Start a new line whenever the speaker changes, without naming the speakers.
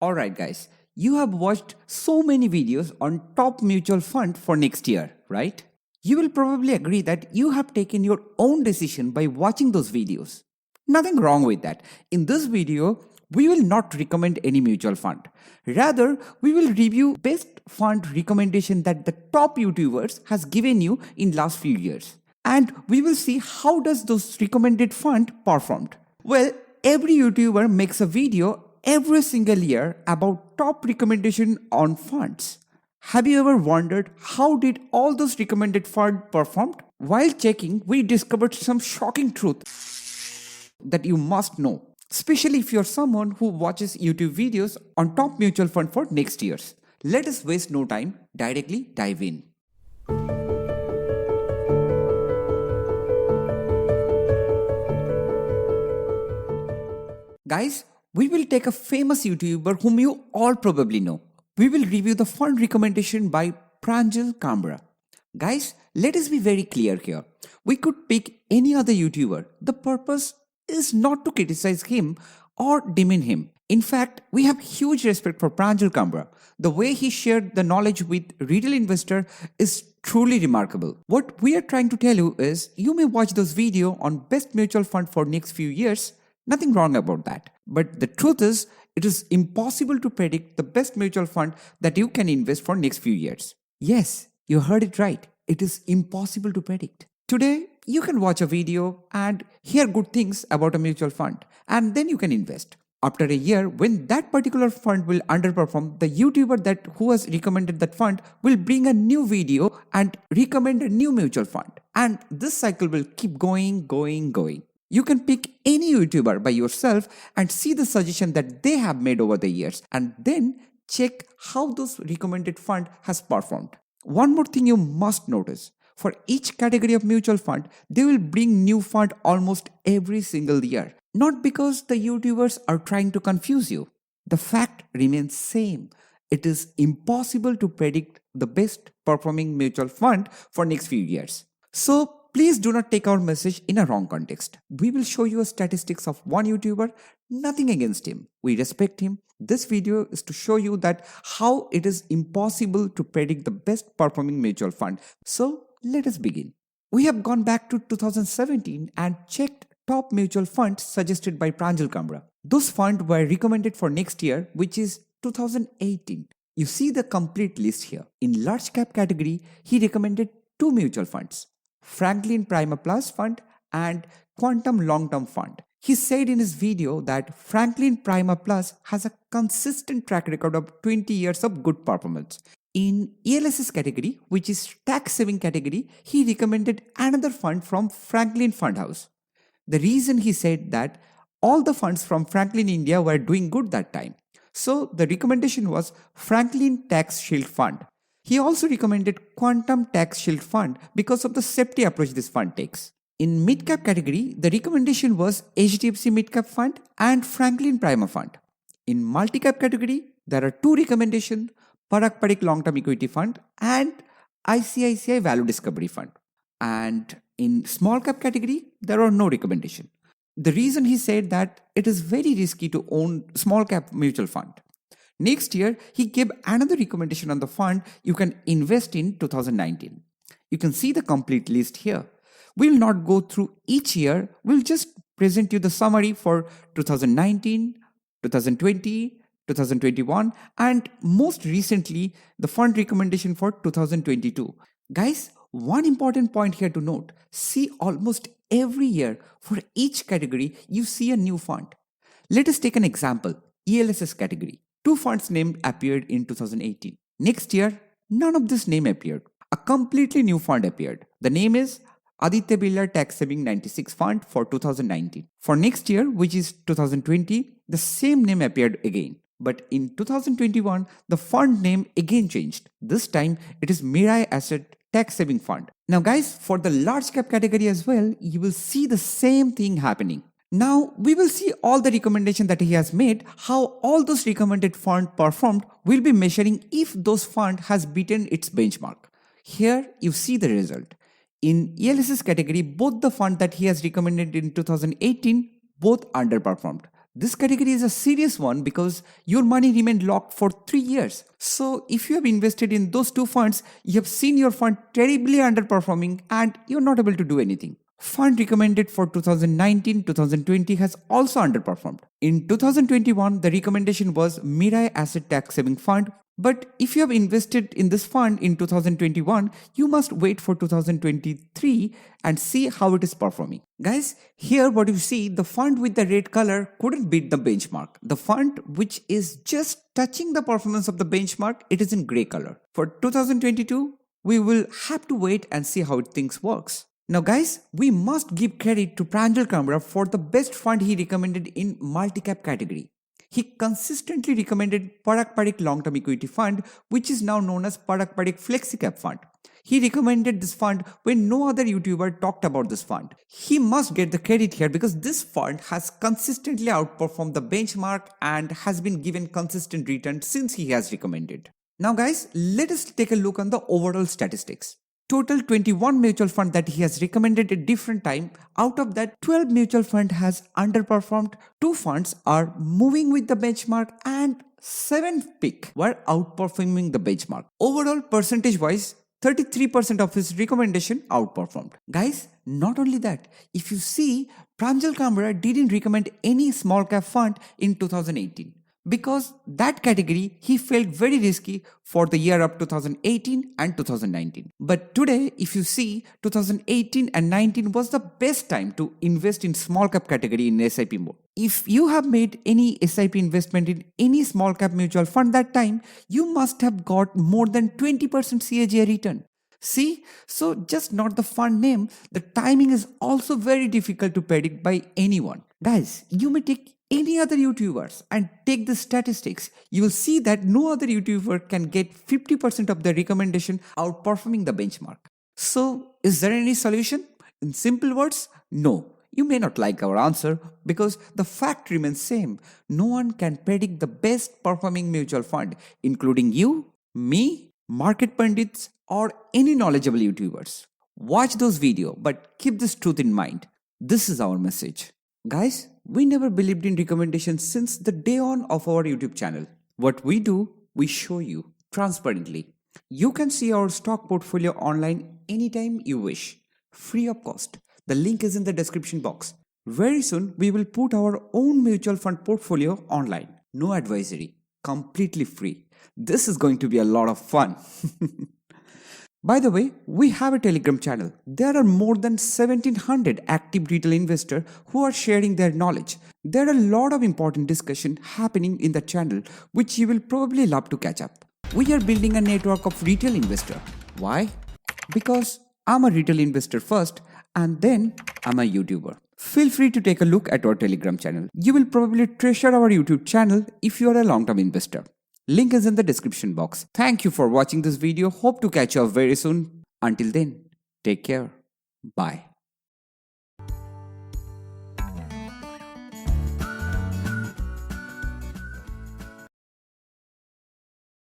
Alright guys, you have watched so many videos on top mutual fund for next year, right? You will probably agree that you have taken your own decision by watching those videos. Nothing wrong with that. In this video, we will not recommend any mutual fund. Rather, we will review best fund recommendation that the top YouTubers has given you in last few years. And we will see how does those recommended fund performed. Well, every YouTuber makes a video every single year about top recommendation on funds. Have you ever wondered how did all those recommended fund performed? While checking, we discovered some shocking truth that you must know, especially if you're someone who watches YouTube videos on top mutual fund for next years. Let us waste no time, directly dive in. Guys, we will take a famous YouTuber whom you all probably know. We will review the fund recommendation by Pranjal Kamra. Guys, let us be very clear here. We could pick any other YouTuber. The purpose is not to criticize him or demean him. In fact, we have huge respect for Pranjal Kamra. The way he shared the knowledge with retail investor is truly remarkable. What we are trying to tell you is you may watch this video on best mutual fund for next few years. Nothing wrong about that. But the truth is, it is impossible to predict the best mutual fund that you can invest for next few years. Yes, you heard it right. It is impossible to predict. Today, you can watch a video and hear good things about a mutual fund, and then you can invest. After a year, when that particular fund will underperform, the YouTuber who has recommended that fund will bring a new video and recommend a new mutual fund. And this cycle will keep going. You can pick any YouTuber by yourself and see the suggestion that they have made over the years and then check how those recommended fund has performed. One more thing you must notice. For each category of mutual fund, they will bring new fund almost every single year. Not because the YouTubers are trying to confuse you. The fact remains same. It is impossible to predict the best performing mutual fund for next few years. So please do not take our message in a wrong context. We will show you a statistics of one YouTuber, nothing against him. We respect him. This video is to show you that how it is impossible to predict the best performing mutual fund. So let us begin. We have gone back to 2017 and checked top mutual funds suggested by Pranjal Kamra. Those funds were recommended for next year, which is 2018. You see the complete list here. In large cap category, he recommended two mutual funds. Franklin Prima Plus Fund and Quantum Long Term Fund. He said in his video that Franklin Prima Plus has a consistent track record of 20 years of good performance. In ELSS category, which is tax saving category, he recommended another fund from Franklin Fund House. The reason he said that all the funds from Franklin India were doing good that time. So the recommendation was Franklin Tax Shield Fund. He also recommended Quantum Tax Shield Fund because of the safety approach this fund takes. In mid-cap category, the recommendation was HDFC Mid-Cap Fund and Franklin Prima Fund. In multi-cap category, there are two recommendations, Parak Parik Long-Term Equity Fund and ICICI Value Discovery Fund. And in small-cap category, there are no recommendation. The reason he said that it is very risky to own small-cap mutual fund. Next year, he gave another recommendation on the fund you can invest in 2019. You can see the complete list here. We'll not go through each year. We'll just present you the summary for 2019, 2020, 2021, and most recently, the fund recommendation for 2022. Guys, one important point here to note. See almost every year for each category, you see a new fund. Let us take an example, ELSS category. Two funds named appeared in 2018. Next year, none of this name appeared. A completely new fund appeared. The name is Aditya Birla Tax Saving 96 Fund for 2019. For next year, which is 2020, the same name appeared again. But in 2021, the fund name again changed. This time, it is Mirai Asset Tax Saving Fund. Now guys, for the large cap category as well, you will see the same thing happening. Now, we will see all the recommendations that he has made, how all those recommended fund performed. We'll be measuring if those fund has beaten its benchmark. Here, you see the result. In ELSS category, both the fund that he has recommended in 2018, both underperformed. This category is a serious one because your money remained locked for 3 years. So, if you have invested in those two funds, you have seen your fund terribly underperforming and you're not able to do anything. Fund recommended for 2019-2020 has also underperformed. In 2021, the recommendation was Mirai Asset Tax Saving Fund. But if you have invested in this fund in 2021, you must wait for 2023 and see how it is performing. Guys, here what you see, the fund with the red color couldn't beat the benchmark. The fund which is just touching the performance of the benchmark, it is in gray color. For 2022, we will have to wait and see how things works. Now guys, we must give credit to Pranjal Kamra for the best fund he recommended in multi-cap category. He consistently recommended Parak Parikh Long-Term Equity Fund, which is now known as Parak Parikh FlexiCap Fund. He recommended this fund when no other YouTuber talked about this fund. He must get the credit here because this fund has consistently outperformed the benchmark and has been given consistent return since he has recommended. Now guys, let us take a look on the overall statistics. Total 21 mutual fund that he has recommended at different time. Out of that, 12 mutual fund has underperformed, 2 funds are moving with the benchmark and 7 pick were outperforming the benchmark. Overall, percentage wise, 33% of his recommendation outperformed. Guys, not only that, if you see, Pranjal Kamra didn't recommend any small cap fund in 2018. Because that category he felt very risky for the year of 2018 and 2019. But today, if you see, 2018 and 19 was the best time to invest in small cap category in SIP mode. If you have made any SIP investment in any small cap mutual fund that time, you must have got more than 20% CAGR return. See, so just not the fund name, the timing is also very difficult to predict by anyone. Guys, you may take any other YouTubers and take the statistics, you will see that no other YouTuber can get 50% of their recommendation outperforming the benchmark. So, is there any solution? In simple words, no. You may not like our answer because the fact remains same. No one can predict the best performing mutual fund, including you, me, market pundits, or any knowledgeable YouTubers. Watch those videos, but keep this truth in mind. This is our message. Guys, we never believed in recommendations since the day on of our YouTube channel. What we do, we show you transparently. You can see our stock portfolio online anytime you wish, free of cost. The link is in the description box. Very soon, we will put our own mutual fund portfolio online. No advisory, completely free. This is going to be a lot of fun. By the way, we have a Telegram channel. There are more than 1700 active retail investors who are sharing their knowledge. There are a lot of important discussion happening in the channel which you will probably love to catch up. We are building a network of retail investors. Why? Because I'm a retail investor first and then I'm a YouTuber. Feel free to take a look at our Telegram channel. You will probably treasure our YouTube channel if you are a long-term investor. Link is in the description box. Thank you for watching this video. Hope to catch you up very soon. Until then, take care. Bye.